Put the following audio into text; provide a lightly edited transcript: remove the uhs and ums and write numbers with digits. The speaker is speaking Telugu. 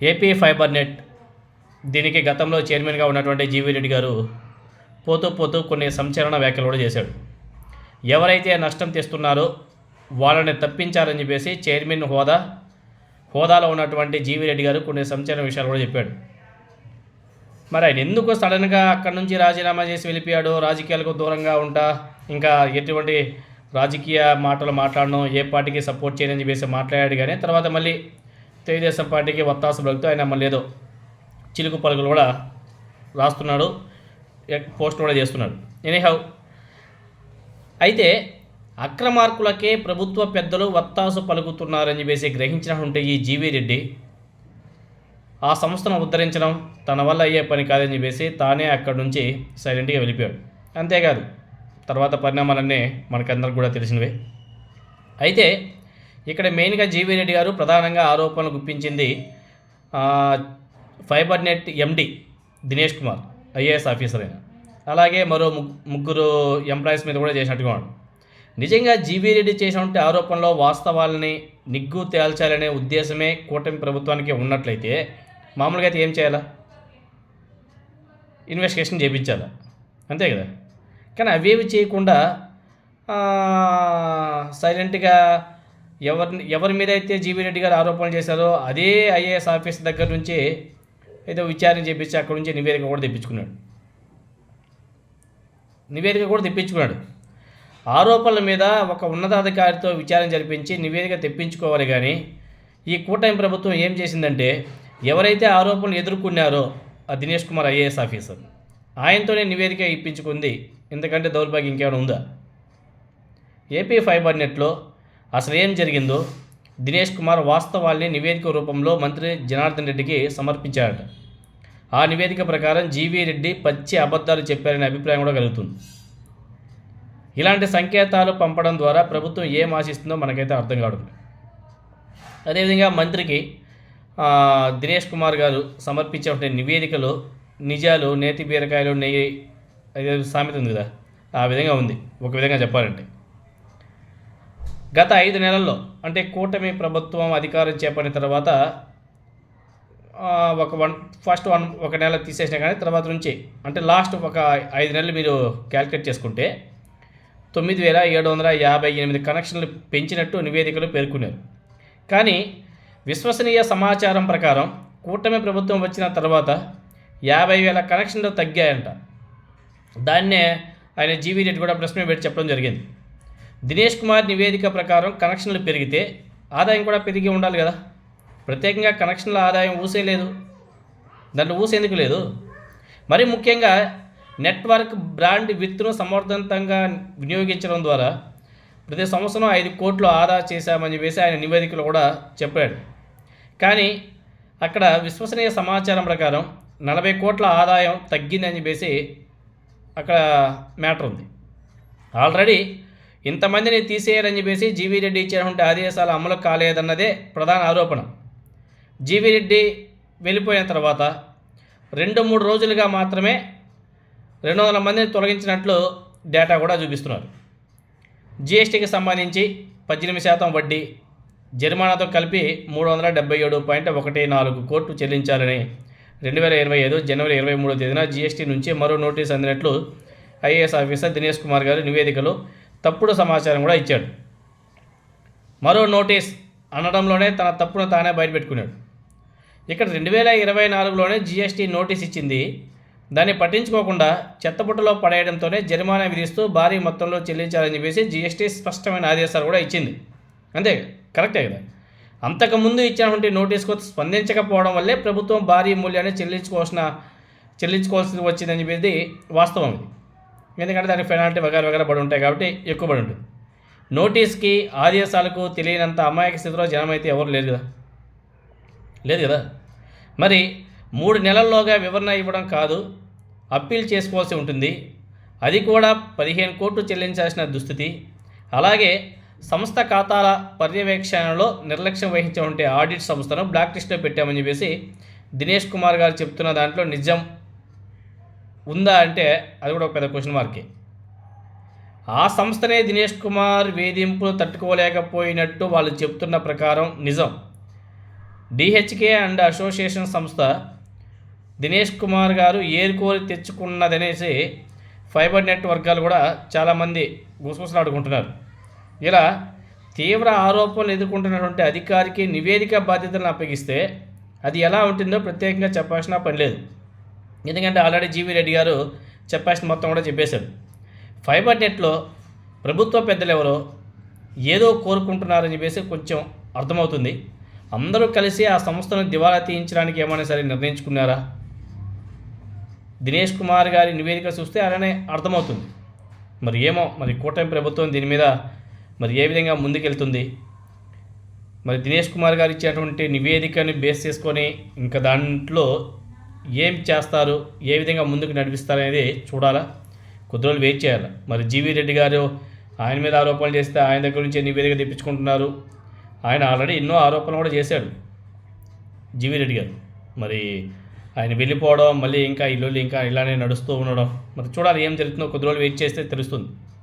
ఏపీ ఫైబర్ నెట్ దీనికి గతంలో చైర్మన్గా ఉన్నటువంటి జీవీ రెడ్డి గారు పోతూ పోతూ కొన్ని సంచలన వ్యాఖ్యలు కూడా చేశాడు. ఎవరైతే నష్టం తెస్తున్నారో వాళ్ళని తప్పించాలని చెప్పేసి చైర్మన్ హోదాలో ఉన్నటువంటి జీవీ రెడ్డి గారు కొన్ని సంచలన విషయాలు కూడా చెప్పాడు. మరి ఆయన ఎందుకు సడన్గా అక్కడి నుంచి రాజీనామా చేసి వెళ్ళిపోయాడు, రాజకీయాలకు దూరంగా ఉంటా, ఇంకా ఎటువంటి రాజకీయ మాటలు మాట్లాడడం, ఏ పార్టీకి సపోర్ట్ చేయని చెప్పేసి మాట్లాడాడు. కానీ తర్వాత మళ్ళీ తెలుగుదేశం పార్టీకి వత్తాసు పలుకుతూ ఆయన మళ్ళీ ఏదో చిలుకు పలుకులు కూడా రాస్తున్నాడు, పోస్ట్ కూడా చేస్తున్నాడు. ఎనీహౌ, అయితే అక్రమార్కులకే ప్రభుత్వ పెద్దలు వత్తాసు పలుకుతున్నారని చెప్పేసి గ్రహించినటువంటి ఈ జీవీ రెడ్డి ఆ సంస్థను ఉద్ధరించడం తన వల్ల అయ్యే పని కాదని చెప్పేసి తానే అక్కడి నుంచి సైలెంట్గా వెళ్ళిపోయాడు. అంతేకాదు తర్వాత పరిణామాలన్నీ మనకందరికి కూడా తెలిసినవే. అయితే ఇక్కడ మెయిన్గా జీవీ రెడ్డి గారు ప్రధానంగా ఆరోపణలు గుప్పించింది ఫైబర్ నెట్ ఎండి దినేష్ కుమార్, ఐఏఎస్ ఆఫీసర్ అయిన, అలాగే మరో ముగ్గురు ఎంప్లాయీస్ మీద కూడా చేసినట్టుగా ఉన్నాడు. నిజంగా జీవీ రెడ్డి చేసినటువంటి ఆరోపణలో వాస్తవాలని నిగ్గు తేల్చాలనే ఉద్దేశమే కూటమి ప్రభుత్వానికి ఉన్నట్లయితే మామూలుగా అయితే ఏం చేయాలా? ఇన్వెస్టిగేషన్ చేయించాలా, అంతే కదా. కానీ అవేవి చేయకుండా సైలెంట్గా ఎవరి మీద అయితే జీవీ రెడ్డి గారు ఆరోపణలు చేశారో అదే ఐఏఎస్ ఆఫీస్ దగ్గర నుంచి ఏదో విచారణ చేయించి అక్కడి నుంచి నివేదిక కూడా తెప్పించుకున్నాడు. ఆరోపణల మీద ఒక ఉన్నతాధికారితో విచారణ జరిపించి నివేదిక తెప్పించుకోవాలి. కానీ ఈ కూటమి ప్రభుత్వం ఏం చేసిందంటే, ఎవరైతే ఆరోపణలు ఎదుర్కొన్నారో ఆ దినేష్ కుమార్ ఐఏఎస్ ఆఫీసర్, ఆయనతోనే నివేదిక ఇప్పించుకుంది. ఎందుకంటే దౌర్భాగ్యం ఇంకేమైనా ఉందా? ఏపీ ఫైబర్ నెట్లో అసలు ఏం జరిగిందో దినేష్ కుమార్ వాస్తవాల్ని నివేదిక రూపంలో మంత్రి జనార్దన్ రెడ్డికి సమర్పించారట. ఆ నివేదిక ప్రకారం జీవీ రెడ్డి పచ్చి అబద్ధాలు చెప్పారనే అభిప్రాయం కూడా కలుగుతుంది. ఇలాంటి సంకేతాలు పంపడం ద్వారా ప్రభుత్వం ఏం ఆశిస్తుందో మనకైతే అర్థం కాదు. అదేవిధంగా మంత్రికి దినేష్ కుమార్ గారు సమర్పించే నివేదికలో నిజాలు నేతి బీరకాయలు నెయ్యి అదే సామెత ఉంది కదా, ఆ విధంగా ఉంది. ఒక విధంగా చెప్పాలంటే గత 5 నెలల్లో, అంటే కూటమి ప్రభుత్వం అధికారం చేపట్టిన తర్వాత ఒక నెల తీసేసినా కానీ తర్వాత నుంచి, అంటే లాస్ట్ ఒక 5 నెలలు మీరు క్యాల్కులేట్ చేసుకుంటే 9,758 కనెక్షన్లు పెంచినట్టు నివేదికలు పేర్కొన్నారు. కానీ విశ్వసనీయ సమాచారం ప్రకారం కూటమి ప్రభుత్వం వచ్చిన తర్వాత 50,000 కనెక్షన్లు తగ్గాయంట. దాన్నే ఆయన జీవీ రెడ్డి కూడా ప్రశ్న పెట్టి చెప్పడం జరిగింది. దినేష్ కుమార్ నివేదిక ప్రకారం కనెక్షన్లు పెరిగితే ఆదాయం కూడా పెరిగి ఉండాలి కదా. ప్రత్యేకంగా కనెక్షన్ల ఆదాయం ఊసేలేదు, దాంట్లో ఊసేందుకు లేదు. మరి ముఖ్యంగా నెట్వర్క్ బ్రాండ్ విత్తును సమర్థవంతంగా వినియోగించడం ద్వారా ప్రతి సంవత్సరం 5 కోట్లు ఆదా చేశామని చెప్పేసి ఆయన నివేదికలో కూడా చెప్పాడు. కానీ అక్కడ విశ్వసనీయ సమాచారం ప్రకారం 40 కోట్ల ఆదాయం తగ్గిందని చెప్పేసి అక్కడ మ్యాటర్ ఉంది. ఆల్రెడీ ఇంతమందిని తీసేయాలని చెప్పేసి జీవీ రెడ్డి ఇచ్చినటువంటి ఆదేశాలు అమలు కాలేదన్నదే ప్రధాన ఆరోపణ. జీవీ రెడ్డి వెళ్ళిపోయిన తర్వాత 2-3 రోజులుగా మాత్రమే 200 మందిని తొలగించినట్లు డేటా కూడా చూపిస్తున్నారు. జీఎస్టీకి సంబంధించి 18% వడ్డీ, జరిమానాతో కలిపి 377.14 కోట్లు చెల్లించాలని 2025 జనవరి 23వ తేదీన జీఎస్టీ నుంచి మరో నోటీస్ అందినట్లు ఐఏఎస్ ఆఫీసర్ దినేష్ కుమార్ గారు నివేదికలో తప్పుడు సమాచారం కూడా ఇచ్చాడు. మరో నోటీస్ అనడంలోనే తన తప్పును తానే బయటపెట్టుకున్నాడు. ఇక్కడ 2024లోనే జీఎస్టీ నోటీస్ ఇచ్చింది, దాన్ని పట్టించుకోకుండా చెత్తబుట్టలో పడేయడంతోనే జరిమానా విధిస్తూ భారీ మొత్తంలో చెల్లించాలని చెప్పేసి జీఎస్టీ స్పష్టమైన ఆదేశాలు కూడా ఇచ్చింది. అంతే, కరెక్టే కదా. అంతకుముందు ఇచ్చినటువంటి నోటీస్కు స్పందించకపోవడం వల్లే ప్రభుత్వం భారీ మూల్యాన్ని చెల్లించుకోవాల్సి వచ్చిందని చెప్పేది వాస్తవం. ఇది ఎందుకంటే దానికి పెనాల్టీ వగైరా పడి ఉంటాయి కాబట్టి ఎక్కువ పడి ఉంటుంది. నోటీస్కి ఆదేశాలకు తెలియనంత అమాయక స్థితిలో జనం అయితే ఎవరు లేదు కదా. మరి 3 నెలల్లోగా వివరణ ఇవ్వడం కాదు, అప్పీల్ చేసుకోవాల్సి ఉంటుంది. అది కూడా 15 కోట్లు చెల్లించాల్సిన దుస్థితి. అలాగే సంస్థ ఖాతాల పర్యవేక్షణలో నిర్లక్ష్యం వహించే ఆడిట్ సంస్థను బ్లాక్ లిస్ట్లో పెట్టామని చెప్పేసి దినేష్ కుమార్ గారు చెప్తున్న దాంట్లో నిజం ఉందా అంటే అది కూడా ఒక పెద్ద క్వశ్చన్ మార్కే. ఆ సంస్థనే దినేష్ కుమార్ వేధింపులు తట్టుకోలేకపోయినట్టు వాళ్ళు చెప్తున్న ప్రకారం నిజం. డిహెచ్కే అండ్ అసోసియేషన్ సంస్థ దినేష్ కుమార్ గారు ఏరుకోరి తెచ్చుకున్నదనేసి ఫైబర్ నెట్ వర్గాలు కూడా చాలామంది గుసగుసలాడుకుంటున్నారు. ఇలా తీవ్ర ఆరోపణలు ఎదుర్కొంటున్నటువంటి అధికారికి నివేదిక బాధ్యతలను అప్పగిస్తే అది ఎలా ఉంటుందో ప్రత్యేకంగా చెప్పాల్సిన పని లేదు. ఎందుకంటే ఆల్రెడీ జీవీ రెడ్డి గారు చెప్పాల్సిన మొత్తం కూడా చెప్పేశాడు. ఫైబర్ నెట్లో ప్రభుత్వ పెద్దలు ఎవరో ఏదో కోరుకుంటున్నారని చెప్పేసి కొంచెం అర్థమవుతుంది. అందరూ కలిసి ఆ సంస్థను దివాలా తీయించడానికి ఏమైనా సరే నిర్ణయించుకున్నారా? దినేష్ కుమార్ గారి నివేదిక చూస్తే అలానే అర్థమవుతుంది. మరి ఏమో, మరి కూటమి ప్రభుత్వం దీని మీద మరి ఏ విధంగా ముందుకెళ్తుంది? మరి దినేష్ కుమార్ గారు ఇచ్చేటువంటి నివేదికని బేస్ చేసుకొని ఇంకా దాంట్లో ఏం చేస్తారు, ఏ విధంగా ముందుకు నడిపిస్తారనేది చూడాలా, కొద్ది రోజులు వెయిట్ చేయాలి. మరి జీవీ రెడ్డి గారు ఆయన మీద ఆరోపణలు చేస్తే ఆయన దగ్గర నుంచి నివేదిక తెప్పించుకుంటున్నారు. ఆయన ఆల్రెడీ ఎన్నో ఆరోపణలు కూడా చేశాడు జీవీ రెడ్డి గారు. మరి ఆయన వెళ్ళిపోవడం, మళ్ళీ ఇంకా ఇల్లు ఇంకా ఇలానే నడుస్తూ ఉండడం, మరి చూడాలి ఏం జరుగుతుందో, కొద్ది రోజులు వెయిట్ చేస్తే తెలుస్తుంది.